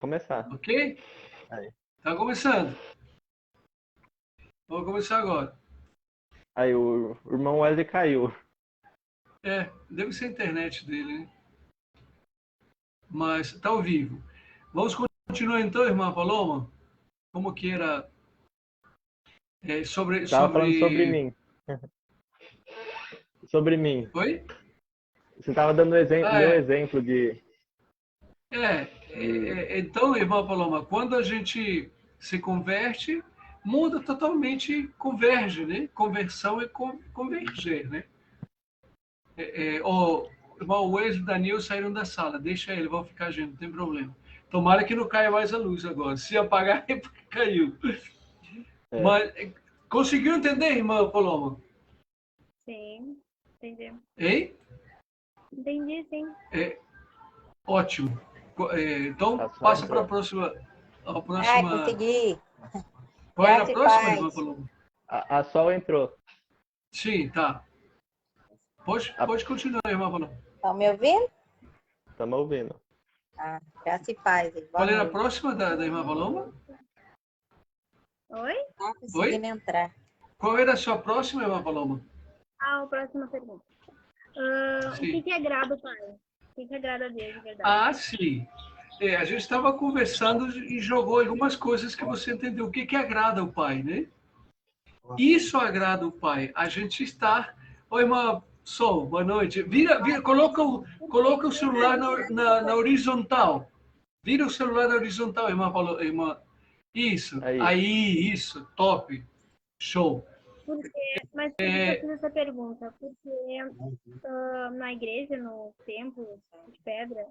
Começar. Ok? Aí. Tá começando. Vamos começar agora. Aí o irmão Wesley caiu. Deve ser a internet dele, né? Mas tá ao vivo. Vamos continuar então, irmã Paloma? Como que era Tava falando sobre sobre... mim. Sobre mim. Oi? Você tava dando Ah, meu é. exemplo de... Então, irmã Paloma, quando a gente se converte, muda totalmente, converge, né? Conversão é converger, né? O irmão Wesley e o Daniel saíram da sala. Deixa ele, vão ficar gente, não tem problema. Tomara que não caia mais a luz agora. Se apagar, é porque caiu. É. Mas conseguiu entender, irmã Paloma? Sim, entendi. Hein? Entendi, sim. Ótimo. Então, Tá só passa para a entrou. próxima. A Ai, próxima... consegui. Qual era a Graça e próxima, paz. irmã Paloma? A Sol entrou. Sim, tá. Pode continuar, irmã Paloma. Estão me ouvindo? Estamos ouvindo. Ah, graça e paz. Boa Qual era a noite. próxima da irmã Paloma? Oi? Não conseguindo entrar. Qual era a sua próxima, irmã Paloma? A próxima pergunta. O Sim. que agrada o Pai? O que agrada a Deus, de verdade? Ah, sim. A gente estava conversando e jogou algumas coisas que você entendeu. O que agrada o Pai, né? Isso agrada o Pai. A gente está... Oi, irmã Sol, boa noite. Coloca o celular na horizontal. Vira o celular na horizontal, irmã Paulo. Irmã. Isso. Aí, isso. Top. Show. Mas por que eu fiz essa pergunta? Porque na igreja, no templo de pedra,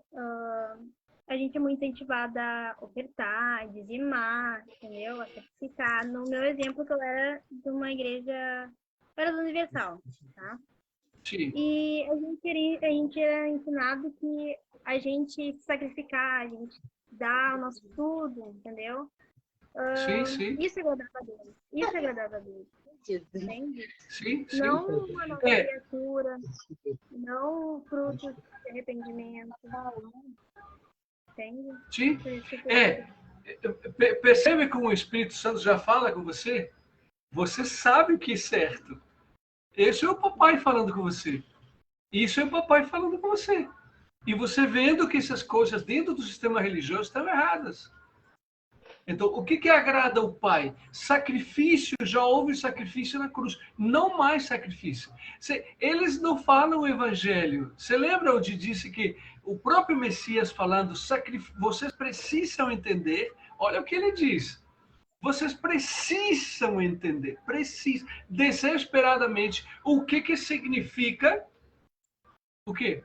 a gente é muito incentivada a ofertar, a dizimar, entendeu? A sacrificar. No meu exemplo, que eu era de uma igreja, eu era do Universal, tá? Sim. E a gente era ensinado que a gente se sacrificar, a gente dar o nosso tudo, entendeu? Sim. Isso agradava a Deus. Isso agradava a Deus. Entende? Sim. Não uma nova criatura, não frutos de arrependimento. Entende? Sim. Percebe como o Espírito Santo já fala com você? Você sabe o que é certo. Esse é o papai falando com você. Isso é o papai falando com você. E você vendo que essas coisas dentro do sistema religioso estão erradas. Então, o que agrada o Pai? Sacrifício, já houve sacrifício na cruz. Não mais sacrifício. Eles não falam o evangelho. Você lembra onde disse que o próprio Messias falando, vocês precisam entender, olha o que ele diz. Vocês precisam entender, desesperadamente, o que significa o quê?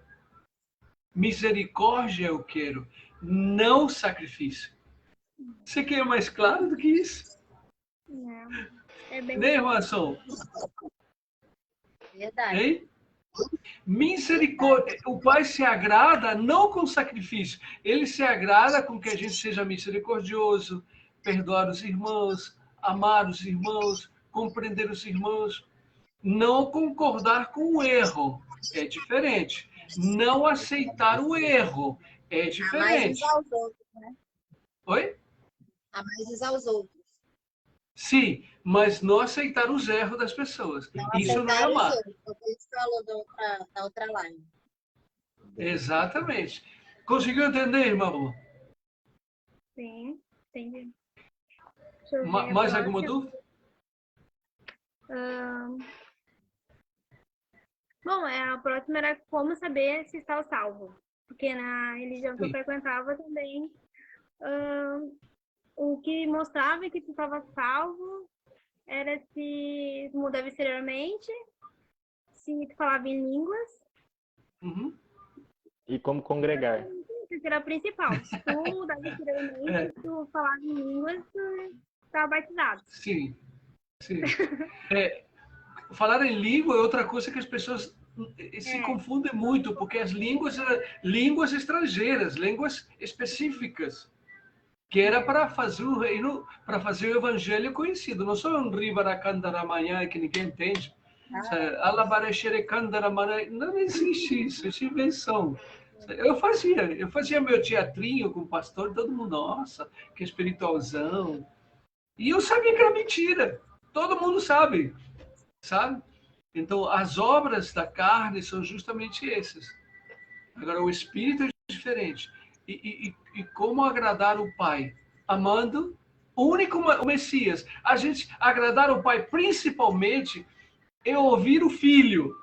Misericórdia eu quero, não sacrifício. Você quer mais claro do que isso? Não. É bem... Né, irmã Sol? Verdade. Hein? Misericórdia. O Pai se agrada não com sacrifício. Ele se agrada com que a gente seja misericordioso, perdoar os irmãos, amar os irmãos, compreender os irmãos. Não concordar com o erro é diferente. Não aceitar o erro é diferente. Amar uns aos outros, né? Oi? Amar uns aos outros. Sim, mas não aceitar os erros das pessoas. Isso não é amar. Como a gente falou da outra live. Exatamente. Conseguiu entender, irmão? Sim, entendi. Deixa eu ver Mais a alguma próxima. dúvida? Bom, a próxima era como saber se está salvo. Porque na religião que eu frequentava também, o que mostrava que tu estava salvo era se mudava exteriormente, se tu falava em línguas. Uhum. E como congregar. Isso era o principal. Se tu mudava exteriormente, tu falava em línguas, tu estava batizado. Sim. Falar em língua é outra coisa que as pessoas se confundem muito, porque as línguas estrangeiras, línguas específicas, que era para fazer o reino, para fazer o evangelho conhecido. Não só um Rivaracandaramanhã que ninguém entende. Alabarechere Candaramanhã, não existe isso, é invenção. Eu fazia meu teatrinho com o pastor, todo mundo, nossa, que espiritualzão. E eu sabia que era mentira. Todo mundo sabe. Então, as obras da carne são justamente essas. Agora, o espírito é diferente. E como agradar o Pai? Amando o único Messias. A gente agradar o Pai, principalmente, é ouvir o Filho.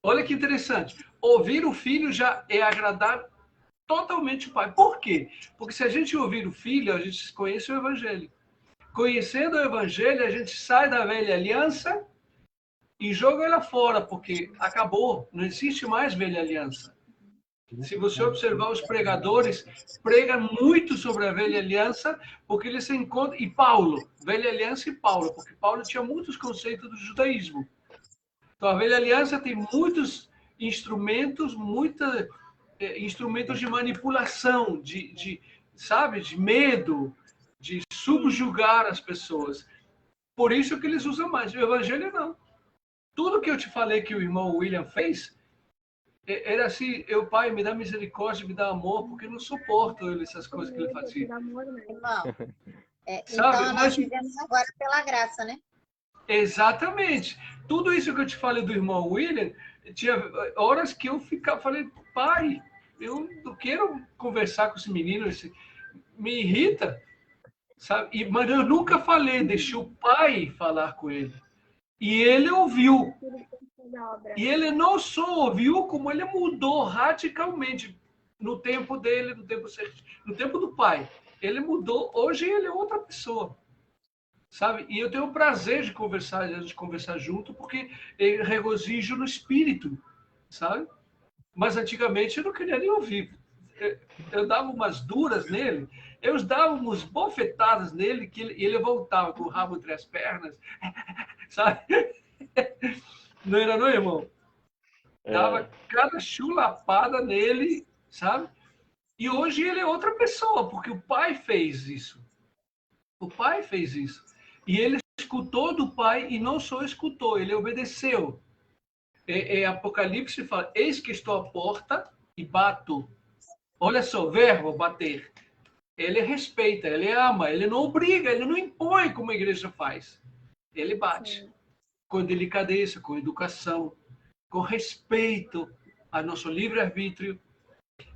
Olha que interessante. Ouvir o Filho já é agradar totalmente o Pai. Por quê? Porque se a gente ouvir o Filho, a gente conhece o Evangelho. Conhecendo o Evangelho, a gente sai da velha aliança e joga ela fora, porque acabou, não existe mais velha aliança. Se você observar os pregadores, pregam muito sobre a velha aliança, porque eles se encontram... E Paulo, velha aliança e Paulo, porque Paulo tinha muitos conceitos do judaísmo. Então, a velha aliança tem muitos instrumentos, instrumentos de manipulação, sabe, de medo, de subjugar as pessoas. Por isso que eles usam mais. O Evangelho não. Tudo que eu te falei que o irmão William fez, era assim, Pai, me dá misericórdia, me dá amor, porque eu não suporto essas coisas que ele fazia. Irmão, Sabe? então nós vivemos agora pela graça, né? Exatamente. Tudo isso que eu te falei do irmão William, tinha horas que eu falei, Pai, eu não quero conversar com esse menino, me irrita, sabe? Mas eu nunca falei, deixei o Pai falar com ele. E ele ouviu. E ele não só ouviu, como ele mudou radicalmente no tempo dele, no tempo do Pai. Ele mudou. Hoje ele é outra pessoa. Sabe? E eu tenho o prazer de conversar junto, porque eu regozijo no espírito, sabe? Mas antigamente eu não queria nem ouvir. Eu dava umas duras nele, eu dava umas bofetadas nele, que ele voltava com o rabo entre as pernas, sabe? Não era, não, irmão? Dava cada chulapada nele, sabe? E hoje ele é outra pessoa, porque o Pai fez isso. O Pai fez isso. E ele escutou do Pai e não só escutou, ele obedeceu. Apocalipse fala, eis que estou à porta e bato. Olha só, verbo, bater. Ele respeita, ele ama, ele não obriga, ele não impõe como a igreja faz. Ele bate. Sim. Com delicadeza, com educação, com respeito ao nosso livre-arbítrio.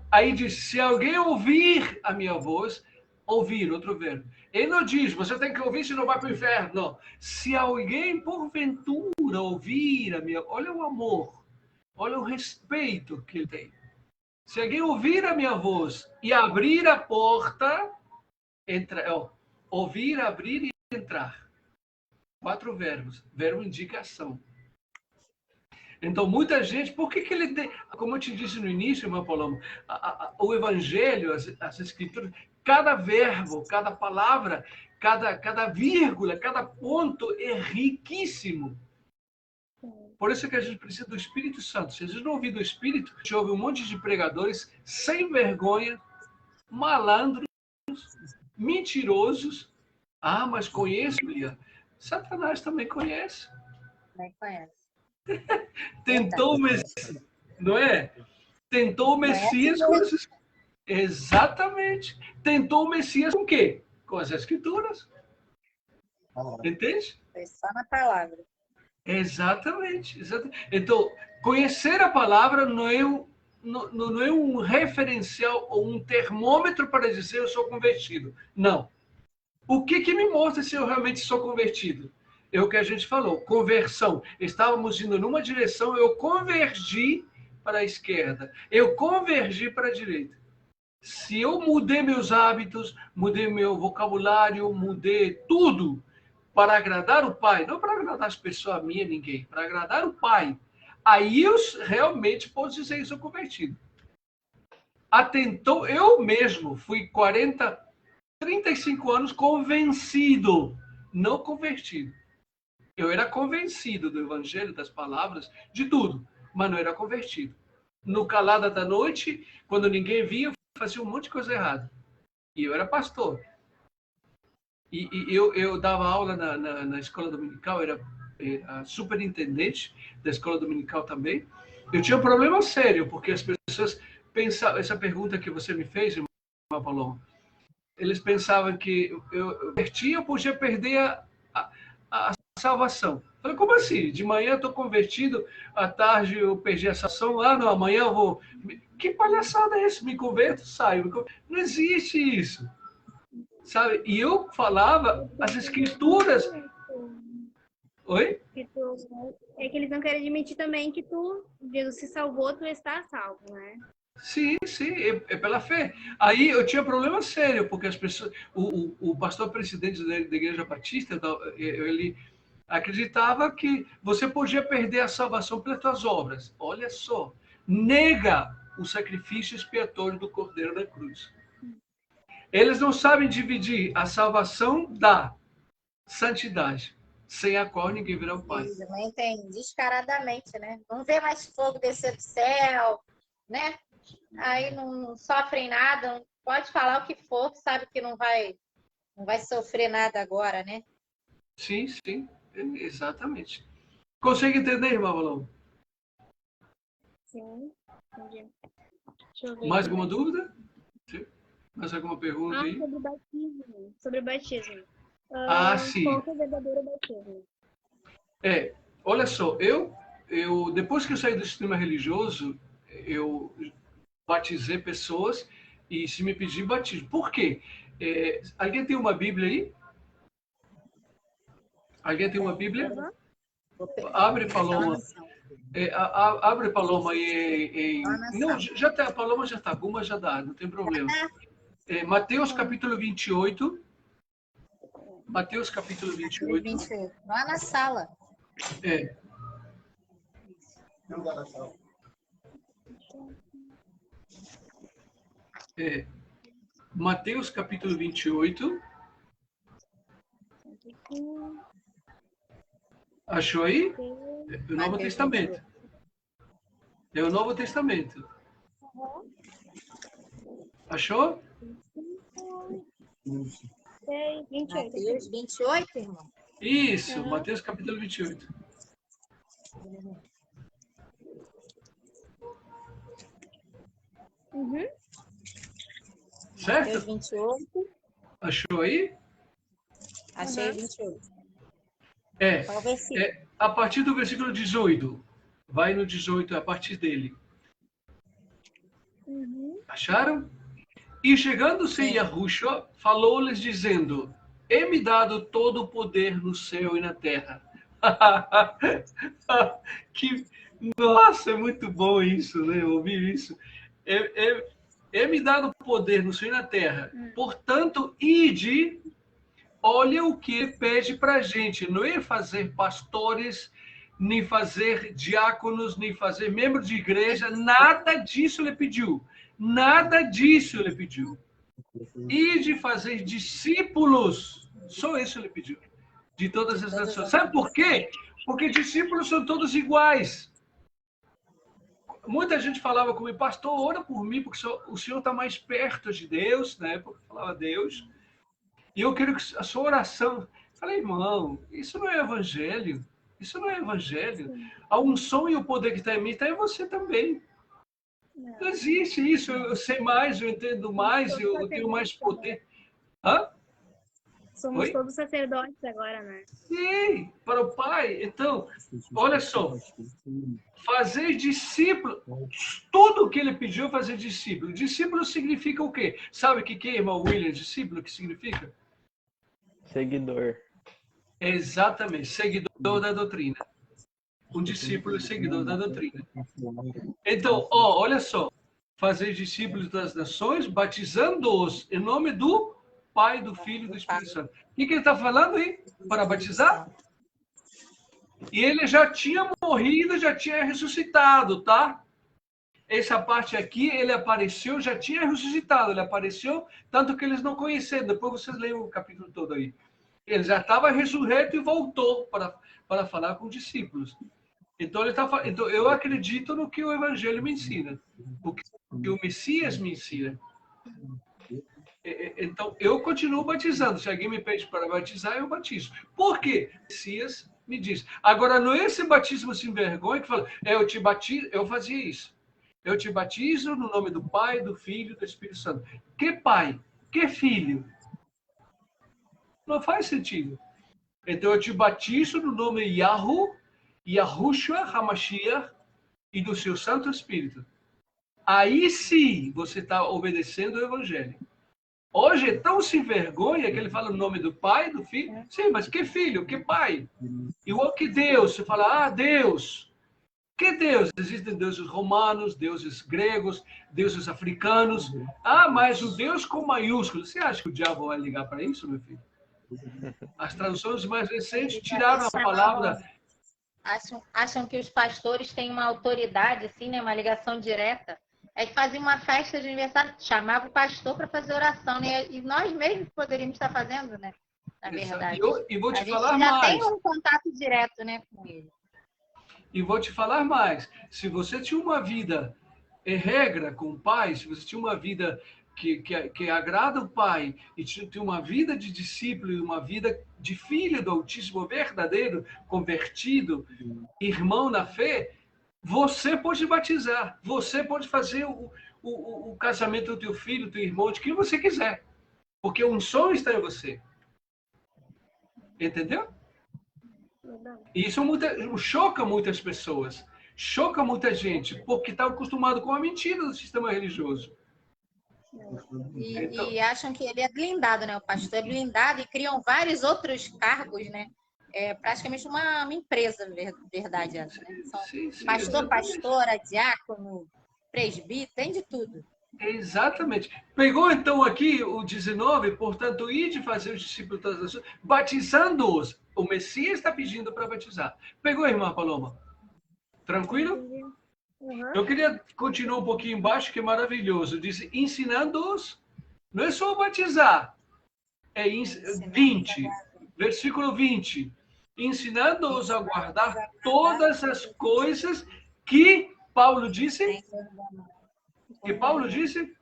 Aí diz, se alguém ouvir a minha voz, ouvir, outro verbo. Ele não diz, você tem que ouvir, senão vai para o inferno. Não. Se alguém, porventura, ouvir a minha... Olha o amor, olha o respeito que ele tem. Se alguém ouvir a minha voz e abrir a porta, ouvir, abrir e entrar. 4 verbos. Verbo indicação. Então, muita gente... Por que ele... Como eu te disse no início, meu Paloma, o Evangelho, as Escrituras, cada verbo, cada palavra, cada vírgula, cada ponto é riquíssimo. Por isso que a gente precisa do Espírito Santo. Se a gente não ouvir do Espírito, a gente ouve um monte de pregadores sem vergonha, malandros, mentirosos. Ah, mas conheço, Lia. Satanás também conhece. Também conhece. Tentou o Messias, não é? Tentou o Messias com as... Exatamente. Tentou o Messias com o quê? Com as Escrituras. Entende? Foi só na palavra. Exatamente. Então, conhecer a palavra não é um referencial ou um termômetro para dizer eu sou convertido. Não. O que me mostra se eu realmente sou convertido? É o que a gente falou, conversão. Estávamos indo numa direção, eu convergi para a esquerda. Eu convergi para a direita. Se eu mudei meus hábitos, mudei meu vocabulário, mudei tudo para agradar o Pai, não para agradar as pessoas, a mim, ninguém, para agradar o Pai, aí eu realmente posso dizer que sou convertido. Atentou, eu mesmo fui 35 anos convencido, não convertido. Eu era convencido do Evangelho, das palavras, de tudo, mas não era convertido. No calada da noite, quando ninguém via, eu fazia um monte de coisa errada. E eu era pastor. E eu dava aula na escola dominical, era superintendente da escola dominical também. eu tinha um problema sério, porque as pessoas pensavam, essa pergunta que você me fez, irmã Paloma, eles pensavam que eu convertia, eu podia perder a salvação. Eu falei, como assim? De manhã eu estou convertido, à tarde eu perdi a salvação, não, amanhã eu vou... Que palhaçada é isso? Me converto, saio. Não existe isso. Sabe? E eu falava as escrituras... Oi? É que eles não querem admitir também que Jesus se salvou, tu está salvo, né? Sim, é pela fé. Aí eu tinha problema sério, porque as pessoas, o pastor presidente da Igreja Batista, ele acreditava que você podia perder a salvação pelas suas obras. Olha só, nega o sacrifício expiatório do Cordeiro da Cruz. Eles não sabem dividir a salvação da santidade, sem a qual ninguém virá ao Pai. Não entende, descaradamente, né? Não vê mais fogo descer do céu, né? Aí não sofrem nada, pode falar o que for, sabe que não vai sofrer nada agora, né? Sim, exatamente. Consegue entender, irmã Valão? Sim, entendi. Deixa eu ver Mais aqui. alguma dúvida? Sim. Mais alguma pergunta aí? Sobre o batismo. Sobre o batismo. Sim. Qual que é o verdadeiro batismo? Olha só, eu depois que eu saí do sistema religioso, eu batizei pessoas e se me pedir batismo. Por quê? Alguém tem uma Bíblia aí? Alguém tem uma Bíblia? Abre, Paloma. Abre, Paloma, não, já tá, a Paloma já está, alguma já dá, não tem problema. Mateus capítulo 28. Mateus capítulo 28. 28. Lá na sala. Mateus capítulo 28. Achou aí? É o Novo Testamento. É o Novo Testamento. Achou? 28. Mateus 28, irmão? Isso, Mateus capítulo 28. Uhum. Certo? Mateus 28. Achou aí? Achei 28. Qual o versículo? A partir do versículo 18. Vai no 18, a partir dele. Uhum. Acharam? E chegando-se Yahushua, falou-lhes dizendo: é-me dado todo o poder no céu e na terra. Nossa, é muito bom isso, né? Ouvir isso. É-me dado poder no céu e na terra. Portanto, ide, olha o que ele pede para a gente. Não é fazer pastores, nem fazer diáconos, nem fazer membros de igreja. Nada disso ele pediu. Nada disso ele pediu. E de fazer discípulos. Só isso ele pediu. De todas as nações. Sabe por quê? Porque discípulos são todos iguais. Muita gente falava comigo, pastor, ora por mim, porque o senhor está mais perto de Deus. Na época eu falava Deus. E eu quero que a sua oração... Eu falei, irmão, isso não é evangelho. Isso não é evangelho. A unção e o poder que está em mim está em você também. Não existe isso. Eu sei mais, eu entendo mais, eu tenho mais poder. Hã? Somos todos sacerdotes agora, né? Sim, para o Pai. Então, olha só. Fazer discípulo. Tudo o que ele pediu, fazer discípulo. Discípulo significa o quê? Sabe o que é, irmão William? Discípulo, o que significa? Seguidor. Exatamente, seguidor da doutrina. Um discípulo seguidor da doutrina. Então, olha só. Fazer discípulos das nações, batizando-os em nome do Pai, do Filho e do Espírito Santo. O que ele está falando aí? Para batizar? E ele já tinha morrido, já tinha ressuscitado, tá? Essa parte aqui, ele apareceu, já tinha ressuscitado. Ele apareceu, tanto que eles não conheceram. Depois vocês leiam o capítulo todo aí. Ele já estava ressurreto e voltou para falar com os discípulos. Então, então, eu acredito no que o Evangelho me ensina. O que o Messias me ensina. Então, eu continuo batizando. Se alguém me pede para batizar, eu batizo. Por quê? O Messias Me diz. Agora, não é esse batismo sem vergonha que fala, eu te batizo, eu fazia isso. Eu te batizo no nome do Pai, do Filho e do Espírito Santo. Que pai? Que filho? Não faz sentido. Então, eu te batizo no nome de Yahushua HaMashiach e do seu Santo Espírito. Aí sim, você está obedecendo o Evangelho. Hoje é tão sem vergonha que ele fala o nome do Pai, do Filho. Sim, mas que filho? Que pai? Igual que Deus. Você fala, Deus. Que Deus? Existem deuses romanos, deuses gregos, deuses africanos. Mas o Deus com maiúsculo. Você acha que o diabo vai ligar para isso, meu filho? As traduções mais recentes tiraram a palavra... Acham que os pastores têm uma autoridade, assim, né? Uma ligação direta. É que fazia uma festa de aniversário, chamava o pastor para fazer oração, né? E nós mesmos poderíamos estar fazendo, né? Na verdade. E vou te falar mais. A gente já mais. tem um contato direto, né, com ele. E vou te falar mais. Se você tinha uma vida regra com o pai, se você tinha uma vida que agrada o pai, e tinha uma vida de discípulo e uma vida de filho do Altíssimo verdadeiro, convertido, irmão na fé, você pode batizar, você pode fazer o casamento do teu filho, do teu irmão, de quem você quiser. Porque um sonho está em você. Entendeu? E isso choca muitas pessoas, choca muita gente, porque está acostumado com a mentira do sistema religioso. E acham que ele é blindado, né? O pastor é blindado e criam vários outros cargos, né? É praticamente uma empresa, verdade. Né? São sim, pastor, exatamente. pastora, diácono, presbítero, tem de tudo. Exatamente. Pegou então aqui o 19, portanto, ide fazer os discípulos das nações, batizando-os. O Messias está pedindo para batizar. Pegou, irmã Paloma? Tranquilo? Uhum. Eu queria continuar um pouquinho embaixo, que é maravilhoso. Diz, ensinando-os, não é só batizar, é 20, versículo 20. Ensinando-os a guardar todas as coisas que Paulo disse. Que Paulo disse?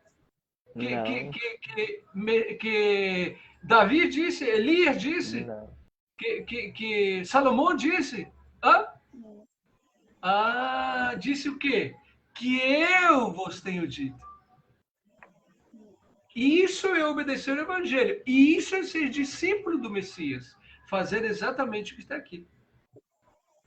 Que Davi disse? Elias disse? Não. Que Salomão disse? Disse o quê? Que eu vos tenho dito. Isso é obedecer o Evangelho. E isso é ser discípulo do Messias. Fazer exatamente o que está aqui.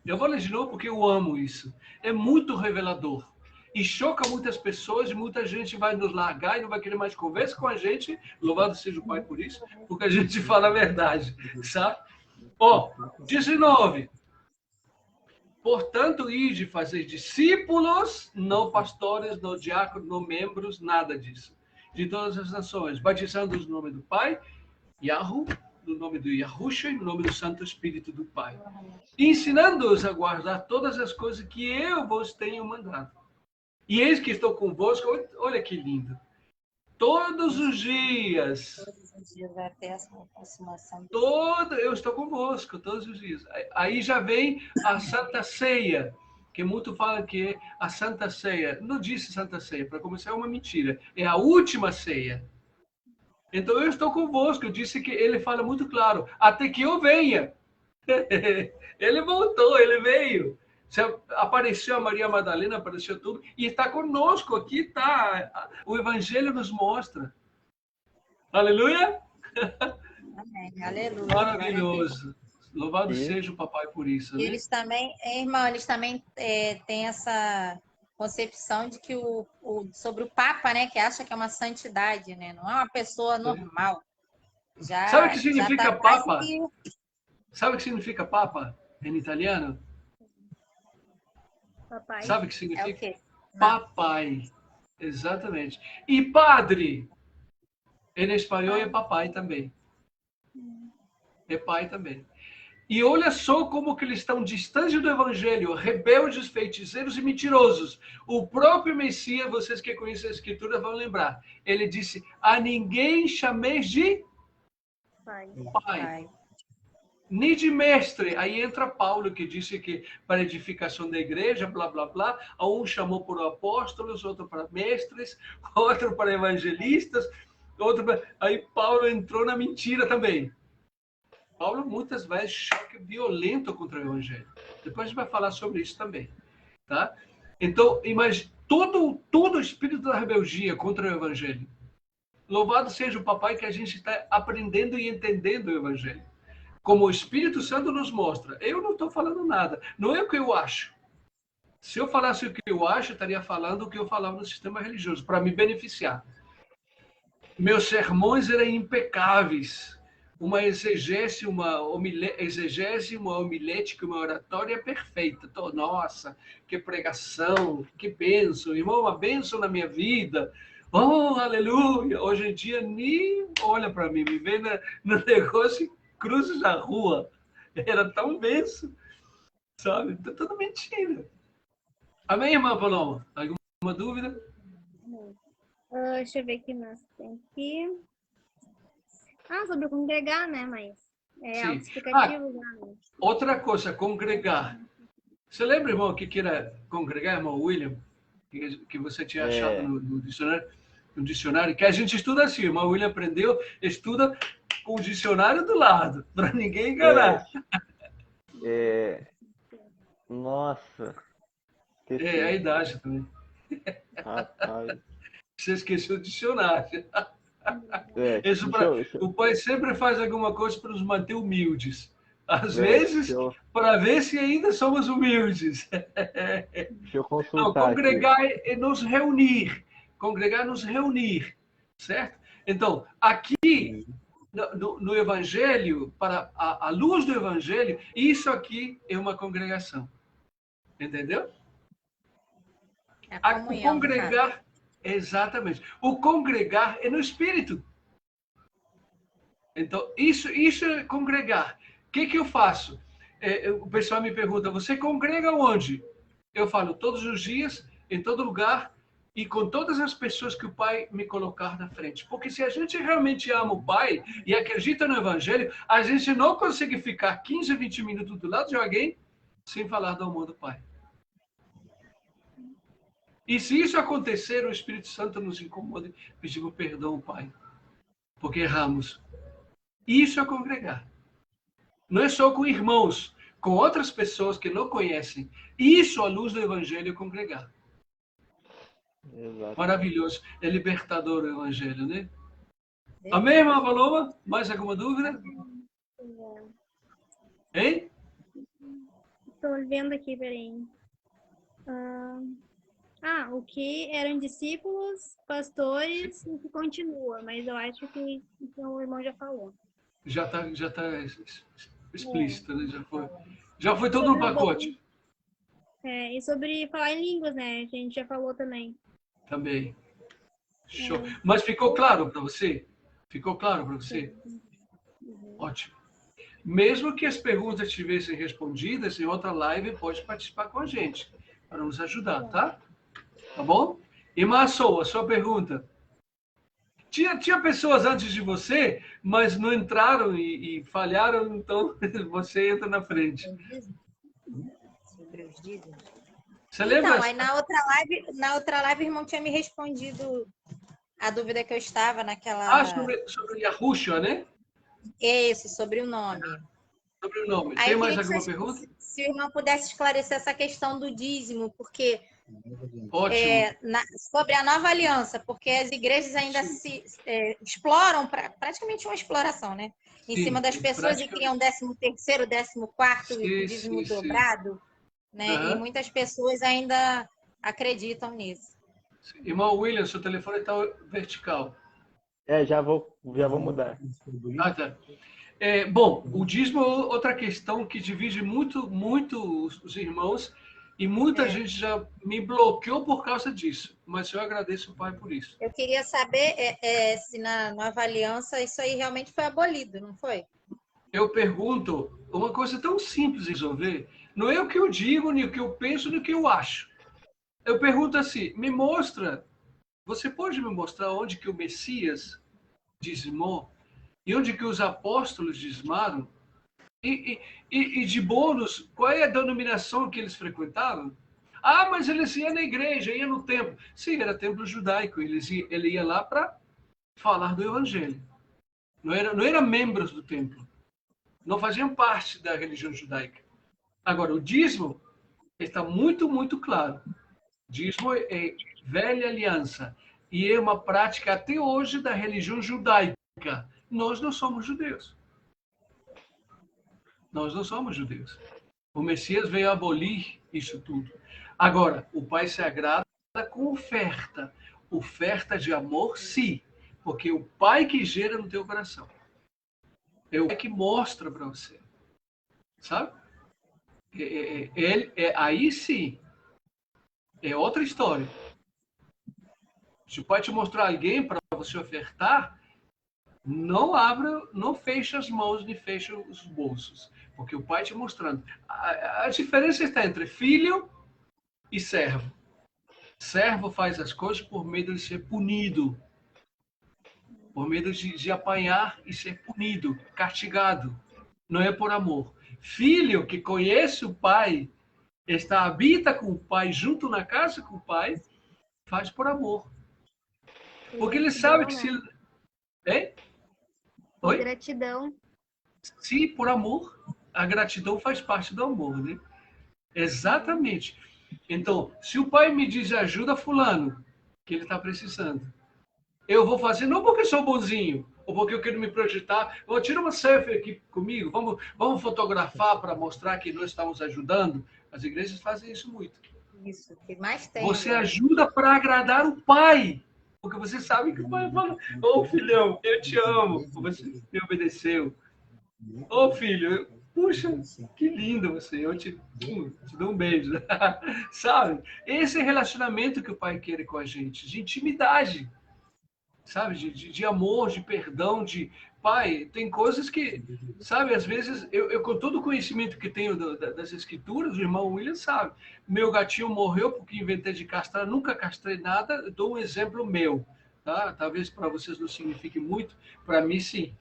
Eu vou ler de novo porque eu amo isso. É muito revelador. E choca muitas pessoas e muita gente vai nos largar e não vai querer mais conversa com a gente. Louvado seja o Pai por isso, porque a gente fala a verdade, sabe? 19. Portanto, ide fazer discípulos, não pastores, não diáconos, não membros, nada disso. De todas as nações, batizando-os no nome do Pai, Yahu, no nome do Yahushua e no nome do Santo Espírito do Pai. Ensinando-os a guardar todas as coisas que eu vos tenho mandado. E eis que estou convosco, olha que lindo, todos os dias. Todos os dias até a consumação. Eu estou convosco, todos os dias. Aí já vem a Santa Ceia, que muito fala que é a Santa Ceia. Não disse Santa Ceia, para começar é uma mentira. É a última ceia. Então eu estou convosco, eu disse que ele fala muito claro, até que eu venha. Ele voltou, ele veio. Apareceu a Maria Madalena, apareceu tudo, e está conosco, aqui está. O Evangelho nos mostra. Aleluia! Amém. Aleluia. Maravilhoso. Louvado seja o papai por isso. Né? Eles também, irmão, têm essa concepção de que sobre o Papa, né, que acha que é uma santidade, né? Não é uma pessoa normal. Sabe o que significa Papa? Que... Sabe o que significa Papa em italiano? Papai. Sabe o que significa? É o quê? Papai. Exatamente. E padre? Em espanhol é papai também. É pai também. E olha só como que eles estão distantes do Evangelho, rebeldes, feiticeiros e mentirosos. O próprio Messias, vocês que conhecem a Escritura vão lembrar. Ele disse, a ninguém chameis de pai. Nem de mestre. Aí entra Paulo, que disse que para edificação da igreja, blá, blá, blá. A um chamou por apóstolos, outro para mestres, outro para evangelistas, outro para... Aí Paulo entrou na mentira também. Paulo muitas vezes choque violento contra o evangelho. Depois a gente vai falar sobre isso também, tá? Então, imagine todo o espírito da rebeldia contra o evangelho. Louvado seja o papai que a gente está aprendendo e entendendo o evangelho. Como o Espírito Santo nos mostra. Eu não estou falando nada. Não é o que eu acho. Se eu falasse o que eu acho, eu estaria falando o que eu falava no sistema religioso, para me beneficiar. Meus sermões eram impecáveis. Uma exegese, uma homilética, uma oratória perfeita. Nossa, que pregação, que bênção. Irmão, uma bênção na minha vida. Oh, aleluia. Hoje em dia, nem olha para mim, me vê no negócio e cruza na rua. Era tão bênção, sabe? Tudo mentira. Amém, irmã Paloma? Alguma dúvida? Deixa eu ver o que nós temos aqui. Sobre congregar, né? Mas é Sim. autoexplicativo já, né? Outra coisa, congregar. Você lembra, irmão, o que era congregar, irmão William? Que você tinha achado no dicionário? No dicionário, que a gente estuda assim, o irmão William aprendeu, estuda com o dicionário do lado, para ninguém enganar. Nossa. É a idade também. Rapaz. Você esqueceu o dicionário. Deixa O pai sempre faz alguma coisa para nos manter humildes. Às É, vezes, deixa eu- para ver se ainda somos humildes. deixa eu Não, consultar aqui. congregar é nos reunir. Congregar é nos reunir. Certo? Então, aqui, no Evangelho, para a luz do Evangelho, isso aqui é uma congregação. Entendeu? A O comunhão, congregar, exatamente. O congregar é no Espírito. Então, isso é congregar. O que eu faço? O pessoal me pergunta, você congrega onde? Eu falo, todos os dias, em todo lugar, e com todas as pessoas que o Pai me colocar na frente. Porque se a gente realmente ama o Pai e acredita no Evangelho, a gente não consegue ficar 15, 20 minutos do lado de alguém sem falar do amor do Pai. E se isso acontecer, o Espírito Santo nos incomoda, pedimos perdão ao Pai, porque erramos. Isso é congregar. Não é só com irmãos, com outras pessoas que não conhecem. Isso, à luz do Evangelho, é congregar. Exato. Maravilhoso. É libertador o Evangelho, né? Amém, irmã Paloma? Mais alguma dúvida? Hein? Estou vendo aqui, peraí. O que eram discípulos, pastores, e que continua, mas eu acho que então, o irmão já falou. Já tá explícito, né? Já foi todo um pacote. E sobre falar em línguas, né? A gente já falou também. Também. Show. Mas ficou claro para você? Ficou claro para você? Ótimo. Mesmo que as perguntas estivessem respondidas, em outra live pode participar com a gente, para nos ajudar, tá? Tá bom? Irmã Soa, sua pergunta. Tinha pessoas antes de você, mas não entraram e falharam, então você entra na frente. Sobre os dízimos. Você lembra? Então, aí na outra live o irmão tinha me respondido a dúvida que eu estava naquela... sobre Yahushua, né? Esse, sobre o nome. Sobre o nome. Aí Tem eu mais queria que alguma pergunta? se o irmão pudesse esclarecer essa questão do dízimo, porque Ótimo. sobre a nova aliança, porque as igrejas ainda exploram, praticamente uma exploração, né? Em Sim, cima das pessoas e criam 13º, 14º dízimo dobrado, né? Uhum. E muitas pessoas ainda acreditam nisso. Irmão William, seu telefone está vertical. Já vou mudar. Tá. Bom, o dízimo é outra questão que divide muito os irmãos e muita gente já me bloqueou por causa disso, mas eu agradeço o Pai por isso. Eu queria saber se na nova aliança isso aí realmente foi abolido, não foi? Eu pergunto uma coisa tão simples de resolver, não é o que eu digo, nem o que eu penso, nem o que eu acho. Eu pergunto assim, me mostra, você pode me mostrar onde que o Messias dizimou e onde que os apóstolos dizimaram? E de bônus, qual é a denominação que eles frequentavam? Mas eles iam na igreja, iam no templo. Sim, era templo judaico. Ele ia lá para falar do evangelho. Não era membros do templo. não faziam parte da religião judaica. Agora, o dízimo está muito, muito claro. O dízimo é velha aliança e é uma prática até hoje da religião judaica. Nós não somos judeus. Nós não somos judeus. O Messias veio abolir isso tudo. Agora, o Pai se agrada com oferta. Oferta de amor, sim. Porque o Pai que gera no teu coração. É o Pai que mostra para você. Sabe? Aí sim. É outra história. Se o Pai te mostrar alguém para você ofertar, não abra, não feche as mãos, nem feche os bolsos. Porque o Pai te mostrando. A diferença está entre filho e servo. Servo faz as coisas por medo de ser punido. Por medo de apanhar e ser punido, castigado. Não é por amor. Filho que conhece o Pai, habita com o Pai, junto na casa com o Pai, faz por amor. Porque ele sabe que se... Hein? Oi? Gratidão. Sim, por amor. A gratidão faz parte do amor, né? Exatamente. Então, se o pai me diz ajuda fulano, que ele está precisando, eu vou fazer não porque sou bonzinho, ou porque eu quero me projetar. Tira uma selfie aqui comigo, vamos fotografar para mostrar que nós estamos ajudando. As igrejas fazem isso muito. Isso, que mais tem. Você agora. ajuda para agradar o pai. Porque você sabe que o pai fala, ô filhão, eu te amo, você me obedeceu. Ô filho, puxa, que lindo você, eu te dou um beijo. Sabe? Esse é relacionamento que o pai quer com a gente, de intimidade. Sabe? De amor, de perdão, de... Pai, tem coisas que, sabe, às vezes, eu com todo o conhecimento que tenho das escrituras, o irmão William sabe, meu gatinho morreu porque inventei de castrar, nunca castrei nada, eu dou um exemplo meu, tá? Talvez para vocês não signifique muito, para mim sim.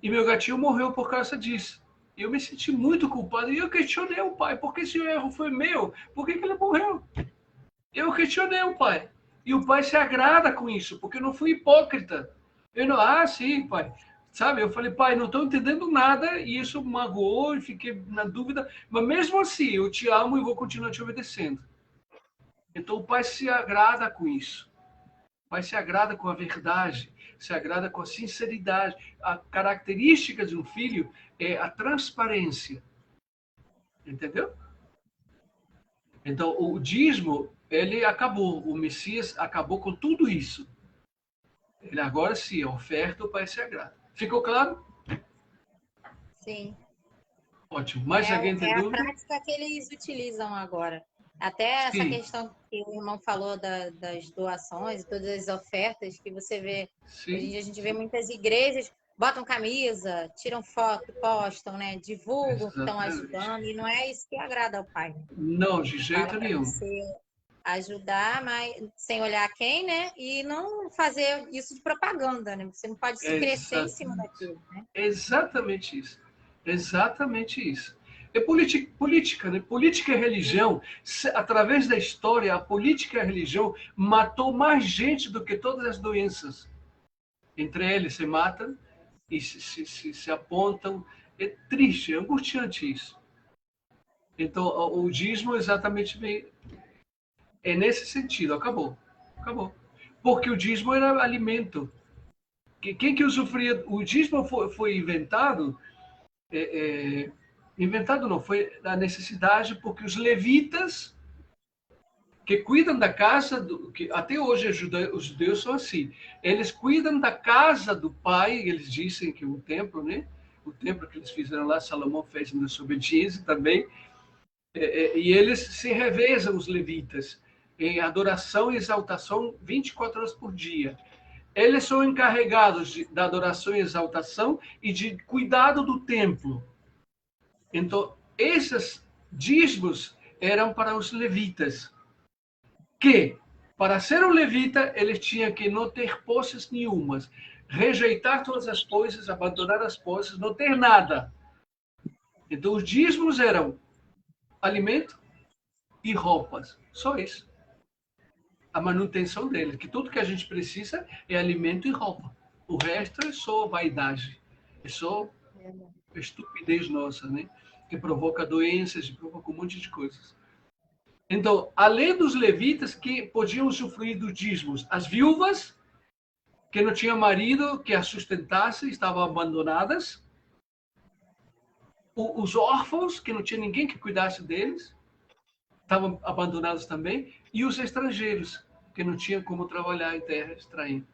E meu gatinho morreu por causa disso. Eu me senti muito culpado e eu questionei o pai, porque se o erro foi meu, por que ele morreu? Eu questionei o pai. E o pai se agrada com isso, porque eu não fui hipócrita. Eu não, sim, pai. Sabe, eu falei, pai, não estou entendendo nada, e isso magoou, e fiquei na dúvida, mas mesmo assim, eu te amo e vou continuar te obedecendo. Então o pai se agrada com isso. O pai se agrada com a verdade, se agrada com a sinceridade. A característica de um filho é a transparência. Entendeu? Então, o dízimo, ele acabou. O Messias acabou com tudo isso. Ele agora sim, a oferta, o pai se agrada. Ficou claro? Sim. Ótimo. Mais alguém tem É a dúvida? prática que eles utilizam agora. Até essa Sim. questão que o irmão falou das doações e todas as ofertas que você vê. Sim. Hoje em dia a gente vê muitas igrejas botam camisa, tiram foto, postam, né? Divulgam que estão Exatamente. ajudando, e não é isso que agrada ao pai. Né? Não, de jeito Fala pra nenhum. você ajudar, mas sem olhar quem, né? E não fazer isso de propaganda, né? Você não pode se crescer em cima daquilo, né? Exatamente isso. Exatamente isso. É política, né? Política e religião, através da história, a política e a religião matou mais gente do que todas as doenças. Entre eles se matam e se apontam. É triste, é angustiante isso. Então, o dízimo exatamente é nesse sentido. Acabou. Acabou. Porque o dízimo era alimento. Quem que usufruía? O dízimo foi inventado... inventado não, foi a necessidade porque os levitas que cuidam da casa, que até hoje os judeus são assim, eles cuidam da casa do pai, eles dizem que o templo, né? O templo que eles fizeram lá, Salomão fez na desobediência também, e eles se revezam, os levitas, em adoração e exaltação 24 horas por dia. Eles são encarregados da adoração e exaltação e de cuidado do templo. Então, esses dízimos eram para os levitas, que, para ser um levita, eles tinham que não ter posses nenhumas, rejeitar todas as posses, abandonar as posses, não ter nada. Então, os dízimos eram alimento e roupas, só isso. A manutenção deles, que tudo que a gente precisa é alimento e roupa. O resto é só vaidade, é só estupidez nossa, né? Que provoca doenças, provoca um monte de coisas. Então, além dos levitas que podiam usufruir dos dízimos, as viúvas que não tinham marido que as sustentasse, estavam abandonadas, os órfãos que não tinha ninguém que cuidasse deles, estavam abandonados também, e os estrangeiros que não tinham como trabalhar em terra estranha.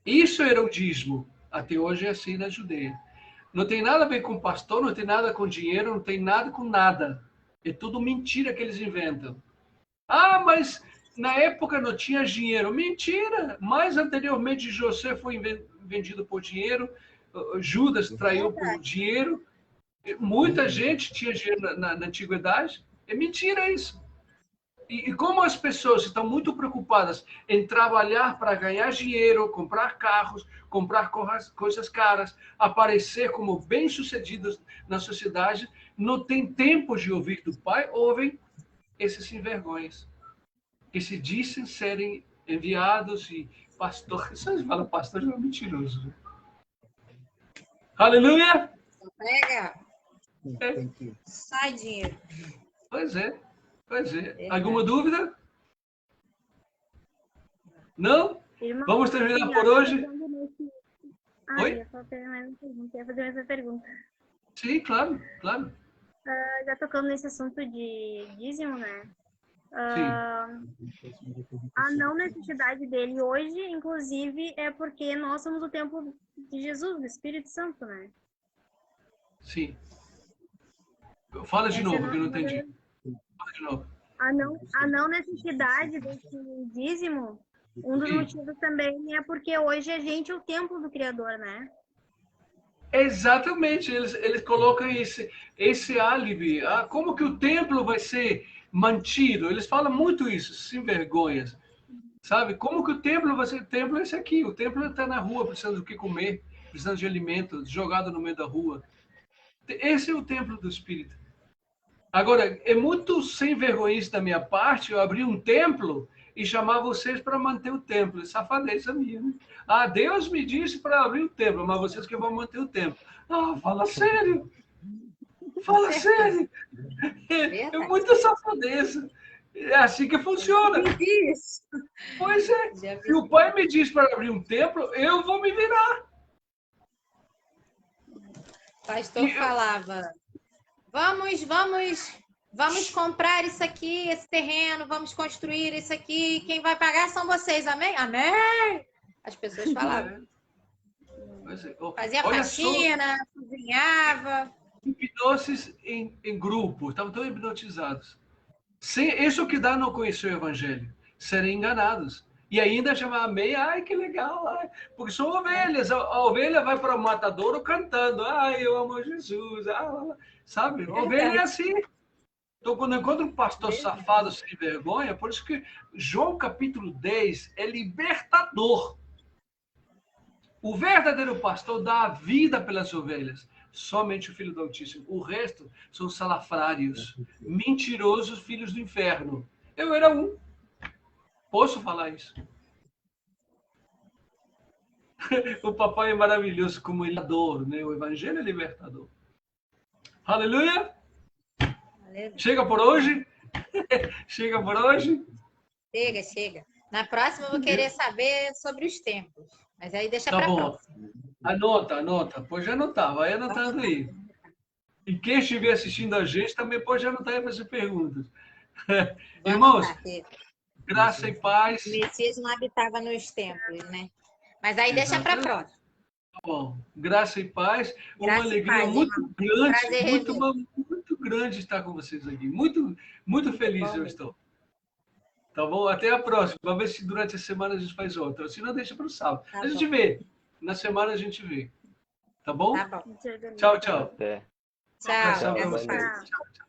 Isso era o dízimo. Até hoje é assim na Judeia. Não tem nada a ver com pastor, não tem nada com dinheiro, não tem nada com nada. É tudo mentira que eles inventam. Ah, mas na época não tinha dinheiro. Mentira! Mais anteriormente, José foi vendido por dinheiro, Judas traiu por dinheiro. Muita gente tinha dinheiro na antiguidade. É mentira isso. E como as pessoas estão muito preocupadas em trabalhar para ganhar dinheiro, comprar carros, comprar coisas caras, aparecer como bem-sucedidos na sociedade, não tem tempo de ouvir do Pai, ouvem esses sem-vergonhas, que se dizem serem enviados e pastores. Vocês falam pastor, é mentiroso. Né? Aleluia! Pega. É. Sai dinheiro. Pois é. Pois é. Alguma dúvida? Não? Irmão, Vamos terminar sim, por hoje? Oi? Eu só tenho mais uma pergunta. Eu ia fazer essa pergunta. Sim, claro, claro. Já tocando nesse assunto de dízimo, né? Sim. A não necessidade dele hoje, inclusive, é porque nós somos o templo de Jesus, do Espírito Santo, né? Sim. Fala de novo, que eu não entendi. Fala de novo. A não necessidade desse dízimo, um dos motivos também é porque hoje a gente é o templo do Criador, né? Exatamente, eles colocam esse álibi. Ah, como que o templo vai ser mantido? Eles falam muito isso, sem vergonhas. Sabe? Como que o templo vai ser? O templo é esse aqui. O templo está na rua, precisando do que comer, precisando de alimento, jogado no meio da rua. Esse é o templo do Espírito. Agora, é muito sem vergonha da minha parte eu abrir um templo e chamar vocês para manter o templo. Safadez a minha, né? Ah, Deus me disse para abrir o templo, mas vocês que vão manter o templo. Ah, fala sério. Fala sério. É muita safadeza. É assim que funciona. Pois é. Se o pai me diz para abrir um templo, eu vou me virar. O pastor falava, vamos comprar isso aqui, esse terreno, vamos construir isso aqui, quem vai pagar são vocês, amém? Amém! As pessoas falavam. Fazia faxina, cozinhava. Hipnoses em grupo, estavam tão hipnotizados. Isso que dá não conhecer o evangelho, serem enganados. E ainda chamar amém, ai que legal, ai. Porque são ovelhas, a ovelha vai para o matadouro cantando, ai eu amo Jesus, sabe? A ovelha é assim. Então, quando eu encontro um pastor safado sem vergonha, por isso que João capítulo 10 é libertador. O verdadeiro pastor dá a vida pelas ovelhas. Somente o Filho do Altíssimo. O resto são salafrários, mentirosos filhos do inferno. Eu era um. Posso falar isso? O papai é maravilhoso como ele adora, né? O evangelho é libertador. Aleluia! Chega por hoje? Chega por hoje? Chega. Na próxima eu vou querer saber sobre os tempos. Mas aí deixa para próxima. Anota. Pode anotar, vai anotando aí. E quem estiver assistindo a gente também pode anotar aí para fazer perguntas. Irmãos, graça e paz. O Messias não habitava nos templos, né? Mas aí deixa para próxima. Tá bom. Graça e paz. Uma alegria muito grande, muito grande estar com vocês aqui. Muito, muito feliz eu estou. Tá bom? Até a próxima. Vamos ver se durante a semana a gente faz outra. Se não, deixa para o sábado. A gente vê. Na semana a gente vê. Tá bom? Tá bom. Tchau, tchau. Até. Tchau. Tchau.